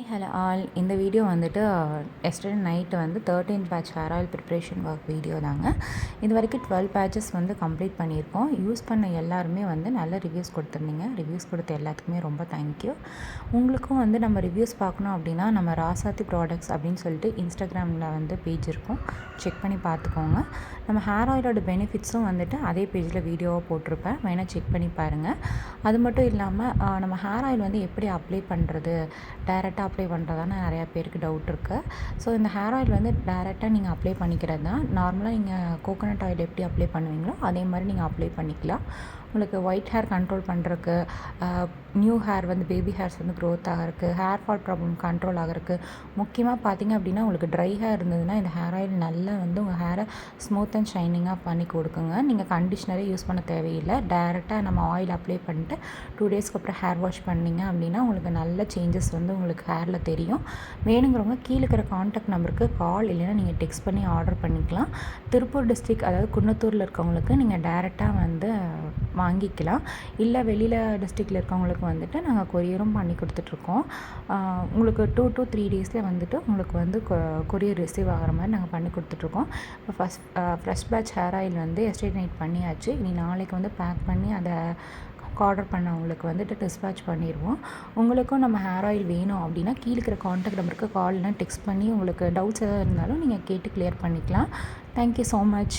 Hello all இந்த video வந்துட்டு yesterday night வந்து 13th batch hair oil preparation work video தாங்க. இது வரைக்கும் 12 பேட்சஸ் வந்து கம்ப்ளீட் பண்ணியிருக்கோம். யூஸ் பண்ண எல்லாருமே வந்து நல்ல ரிவ்யூஸ் கொடுத்துருந்தீங்க. ரிவ்யூஸ் கொடுத்த எல்லாத்துக்குமே ரொம்ப தேங்க்யூ. உங்களுக்கும் வந்து நம்ம ரிவ்யூஸ் பார்க்கணும் அப்படின்னா நம்ம ராசாத்தி ப்ராடக்ட்ஸ் அப்படின்னு சொல்லிட்டு இன்ஸ்டாகிராமில் வந்து பேஜ் இருக்கும், செக் பண்ணி பார்த்துக்கோங்க. நம்ம ஹேர் ஆயிலோட பெனிஃபிட்ஸும் வந்துட்டு அதே பேஜில் வீடியோவாக போட்டிருப்பேன், வேணால் செக் பண்ணி பாருங்கள். அது மட்டும் இல்லாமல் நம்ம ஹேர் ஆயில் வந்து எப்படி அப்ளை பண்ணுறது, டைரெக்டாக அப்ளை பண்ணுறதான்னு நிறையா பேருக்கு டவுட் இருக்குது. ஸோ இந்த ஹேர் ஆயில் வந்து டைரெக்டாக நீங்கள் அப்ளை பண்ணிக்கிறது தான். நார்மலாக நீங்கள் கோகோனட் ஆயில் எப்படி அப்ளை பண்ணுவீங்களோ அதே மாதிரி நீங்கள் அப்ளை பண்ணிக்கலாம். உங்களுக்கு ஒயிட் ஹேர் கண்ட்ரோல் பண்ணுறதுக்கு, நியூ ஹேர் வந்து பேபி ஹேர்ஸ் வந்து க்ரோத் ஆகிறதுக்கு, ஹேர் ஃபால் ப்ராப்ளம் கண்ட்ரோல் ஆகிறதுக்கு, முக்கியமாக பார்த்தீங்க அப்படின்னா உங்களுக்கு ட்ரை ஹேர் இருந்ததுன்னா இந்த ஹேர் ஆயில் நல்லா வந்து உங்கள் ஹேரை ஸ்மூத் அண்ட் ஷைனிங்காக பண்ணி கொடுக்குங்க. நீங்கள் கண்டிஷ்னரே யூஸ் பண்ண தேவையில்லை. டைரெக்டாக நம்ம ஆயில் அப்ளை பண்ணிட்டு 2 டேஸ்க்கு அப்புறம் ஹேர் வாஷ் பண்ணிங்க அப்படின்னா உங்களுக்கு நல்ல சேஞ்சஸ் வந்து உங்களுக்கு ஹேரில் தெரியும். வேணுங்கிறவங்க கீழே இருக்கிற கான்டாக்ட் நம்பருக்கு கால் இல்லைன்னா நீங்கள் டெக்ஸ்ட் பண்ணி ஆர்டர் பண்ணிக்கலாம். திருப்பூர் டிஸ்ட்ரிக் அதாவது குன்னத்தூரில் இருக்கவங்களுக்கு நீங்கள் டைரெக்டாக வந்து வாங்கிக்கலாம். இல்லை வெளியில் டிஸ்ட்ரிக்டில் இருக்கவங்களுக்கு வந்துட்டு நாங்கள் கொரியரும் பண்ணி கொடுத்துட்ருக்கோம். உங்களுக்கு 2 to 3 டேஸில் வந்துட்டு உங்களுக்கு வந்து கொரியர் ரிசீவ் ஆகிற மாதிரி நாங்கள் பண்ணி கொடுத்துட்ருக்கோம். இப்போ ஃப்ரெஷ் பேட்ச் ஹேர் ஆயில் வந்து எஸ்டர்டே நைட் பண்ணியாச்சு. இனி நாளைக்கு வந்து பேக் பண்ணி அதை ஆர்டர் பண்ணவங்களுக்கு வந்துட்டு டிஸ்பேட்ச் பண்ணிடுவோம். உங்களுக்கும் நம்ம ஹேர் ஆயில் வேணும் அப்படின்னா கீழே இருக்கிற கான்டாக்ட் நம்பருக்கு கால் இல்லைனா டெக்ஸ்ட் பண்ணி உங்களுக்கு டவுட்ஸ் எதாவது இருந்தாலும் நீங்கள் கேட்டு கிளியர் பண்ணிக்கலாம். Thank you so much.